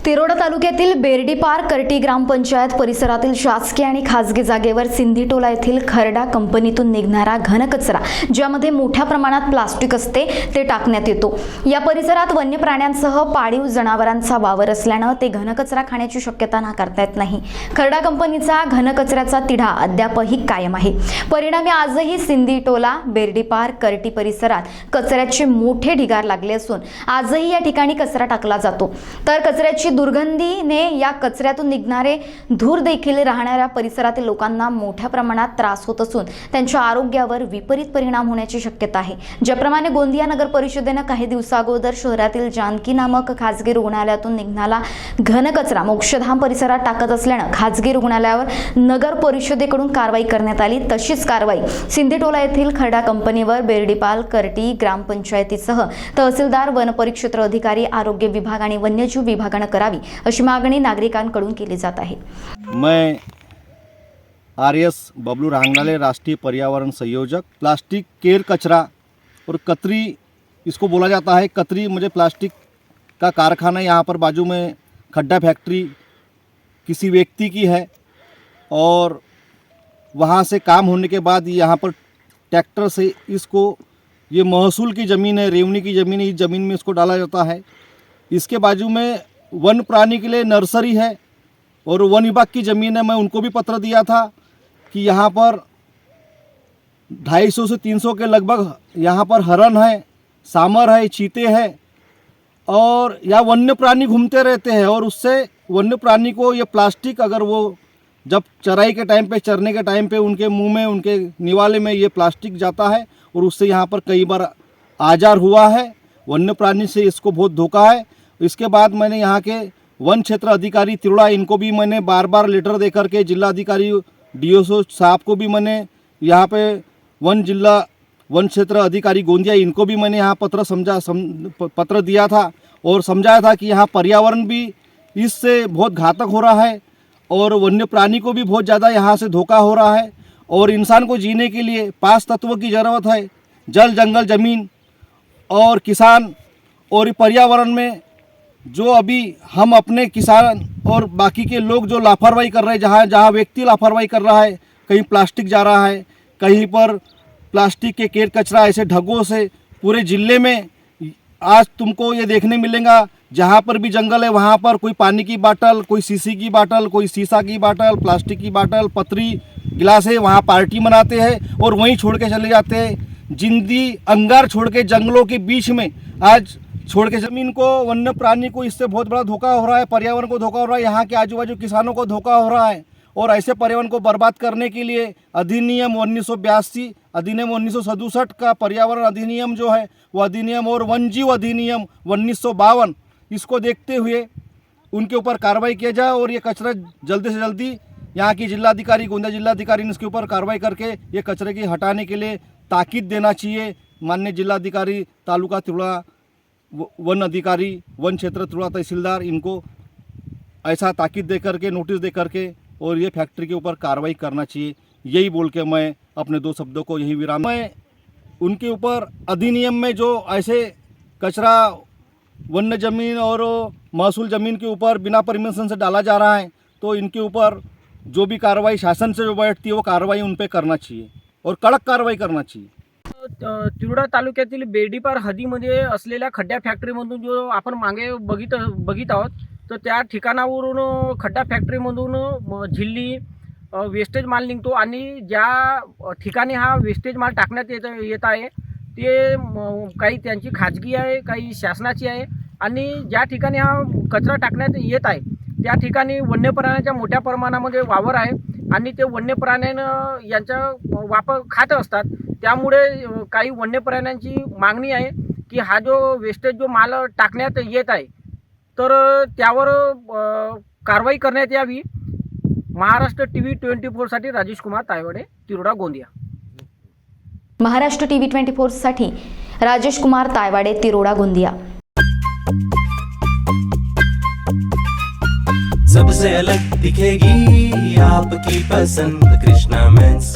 तिरोडा तालुक्यातील बेर्डीपार कर्टी ग्रामपंचायत परिसरातील शासकीय आणि खासगी जागेवर सिंधीटोला येथील खरडा कंपनीतून निघणारा घनकचरा ज्यामध्ये मोठ्या प्रमाणात प्लास्टिक असते ते टाकण्यात येतो। या परिसरात वन्य प्राण्यांसह पाळीव जनावरांचा वावर असल्याने ते घनकचरा खाण्याची शक्यता नाकारता येत नाही। खरडा कंपनीचा घनकचऱ्याचा तिढा अद्यापही कायम आहे। परिणामी आजही सिंधीटोला बेर्डीपार कर्टी परिसरात कचऱ्याचे मोठे ढिगार लागले असून आजही या ठिकाणी कचरा टाकला जातो। तर कचऱ्याची दुर्गंधीने या कचऱ्यातून निघणारे धूर देखील राहणाऱ्या परिसरातील लोकांना मोठ्या प्रमाणात त्रास होत असून त्यांच्या आरोग्यावर विपरीत परिणाम होण्याची शक्यता आहे। ज्याप्रमाणे गोंदिया नगर परिषदेने काही दिवसाअगोदर शहरातील जानकी नामक खासगी रुग्णालयातून निघणारा घनकचरा मोक्षधाम परिसरात टाकत असल्याने खासगी रुग्णालयावर नगर परिषदेकडून कारवाई करण्यात आली। तशीच कारवाई सिंधीटोला येथील खरडा कंपनीवर बेर्डीपार कर्टी ग्रामपंचायतीसह तहसीलदार, वन परिक्षेत्र अधिकारी, आरोग्य विभाग आणि वन्यजीव विभागाने करावी अशी मागणी नागरिकांकडून केली जात आहे। मैं आर.एस. बबलू रांगनाले, राष्ट्रीय पर्यावरण संयोजक। प्लास्टिक केर कचरा और कतरी इसको बोला जाता है। कतरी मुझे प्लास्टिक का कारखाना यहाँ पर बाजू में खड्डा फैक्ट्री किसी व्यक्ति की है और वहाँ से काम होने के बाद यहाँ पर ट्रैक्टर से इसको, ये महसूल की ज़मीन है, रेवनी की ज़मीन है, इस ज़मीन में इसको डाला जाता है। इसके बाजू में वन प्राणी के लिए नर्सरी है और वन विभाग की ज़मीन है। मैं उनको भी पत्र दिया था कि यहाँ पर 250 से 300 के लगभग यहाँ पर हरण है, सामर है, चीते हैं और या वन्य प्राणी घूमते रहते हैं और उससे वन्य प्राणी को ये प्लास्टिक, अगर वो जब चराई के टाइम पे, चरने के टाइम पे उनके मुंह में, उनके निवाले में ये प्लास्टिक जाता है और उससे यहाँ पर कई बार आजार हुआ है। वन्य प्राणी से इसको बहुत धोखा है। इसके बाद मैंने यहाँ के वन क्षेत्र अधिकारी तिरोड़ा, इनको भी मैंने बार बार लेटर दे करके, जिला अधिकारी डीओसओ साहब को भी मैंने यहाँ पे वन क्षेत्र अधिकारी गोंदिया, इनको भी मैंने यहाँ पत्र दिया था और समझाया था कि यहाँ पर्यावरण भी इससे बहुत घातक हो रहा है और वन्य प्राणी को भी बहुत ज़्यादा यहाँ से धोखा हो रहा है और इंसान को जीने के लिए 5 तत्वों की ज़रूरत है: जल, जंगल, ज़मीन और किसान। और पर्यावरण में जो अभी हम अपने किसान और बाकी के लोग जो लापरवाही कर रहे हैं, जहाँ व्यक्ति लापरवाही कर रहा है, कहीं प्लास्टिक जा रहा है, कहीं पर प्लास्टिक के केर कचरा ऐसे ढगों से पूरे ज़िले में आज तुमको ये देखने मिलेगा। जहाँ पर भी जंगल है वहाँ पर कोई पानी की बाटल, कोई सीसी की बाटल, कोई शीशा की बाटल, प्लास्टिक की बाटल, पतरी, गिलास है, वहाँ पार्टी मनाते हैं और वहीं छोड़ के चले जाते हैं। जिंदी अंगार छोड़ के जंगलों के बीच में आज छोड़ के, ज़मीन को, वन्य प्राणी को इससे बहुत बड़ा धोखा हो रहा है, पर्यावरण को धोखा हो रहा है, यहाँ के आजू बाजू किसानों को धोखा हो रहा है। और ऐसे पर्यावरण को बर्बाद करने के लिए अधिनियम 1982, अधिनियम 1967 का पर्यावरण अधिनियम जो है वो अधिनियम और वन जीव अधिनियम 1952, इसको देखते हुए उनके ऊपर कार्रवाई किया जाए और ये कचरा जल्दी से जल्दी यहाँ की जिलाधिकारी, गोंदिया जिलाधिकारी ने इसके ऊपर कार्रवाई करके ये कचरे की हटाने के लिए ताकीद देना चाहिए। माननीय जिलाधिकारी, तालुका तिरोड़ा, वन अधिकारी, वन क्षेत्र तिरोड़ा तहसीलदार, इनको ऐसा ताकीद दे करके, नोटिस दे करके और ये फैक्ट्री के ऊपर कार्रवाई करना चाहिए। यही बोल के मैं अपने 2 शब्दों को यही विराम। मैं उनके ऊपर अधिनियम में जो ऐसे कचरा वन्य ज़मीन और महसूल ज़मीन के ऊपर बिना परमिशन से डाला जा रहा है, तो इनके ऊपर जो भी कार्रवाई शासन से जो बैठती है वो कार्रवाई उन पर करना चाहिए और कडक कार्रवाई करना चाहिए। तिरोडा तालुक्यातील बेर्डीपार हद्दीमध्ये असलेल्या खड्डा फॅक्टरीमधून जो आपण मागे बघित आहोत, तर त्या ठिकाणावरून खड्डा फॅक्टरीमधून झिल्ली वेस्टेज माल निघतो आणि ज्या ठिकाणी हा वेस्टेज माल टाकण्यात येत आहे ते काही त्यांची खाजगी आहे, काही शासनाची आहे आणि ज्या ठिकाणी हा कचरा टाकण्यात येत आहे त्या ठिकाणी वन्य प्राण्यांच्या मोठ्या प्रमाणामध्ये वावर आहे आणि ते वन्य प्राण्यांना यांचा वापर खात असतात। त्यामुळे काही वन्य प्राण्यांची मागणी आहे की हा जो वेस्टेज जो माल टाकण्यात येत आहे तर त्यावर कारवाई करण्यात यावी। महाराष्ट्र टीव्ही 24 साठी राजेश कुमार तायवाडे, तिरोडा, गोंदिया। महाराष्ट्र टीव्ही 24 साठी राजेश कुमार तायवाडे, तिरोडा, गोंदिया। सबसे अलग दिखेगी आपकी पसंद कृष्णा मेंस।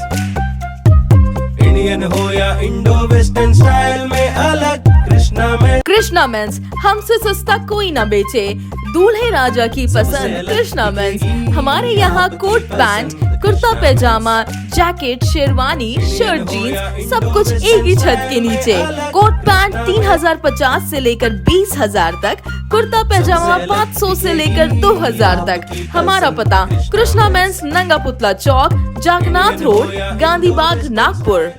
इंडियन हो या इंडो वेस्टर्न स्टाइल में अलग कृष्णा मेंस। कृष्णा मेंस, हमसे सस्ता कोई ना बेचे। दूल्हे राजा की पसंद कृष्णा मेंस। हमारे यहाँ कोट पैंट, कुर्ता पैजामा, जैकेट, शेरवानी, शर्ट, जीन्स सब कुछ एक ही छत के नीचे। कोट पैंट 3050 से लेकर 20,000 तक, कुर्ता पैजामा 500 से लेकर 2000 तक। हमारा पता कृष्णा मेंस, नंगा पुतला चौक, जागनाथ रोड, गांधी बाग, नागपुर।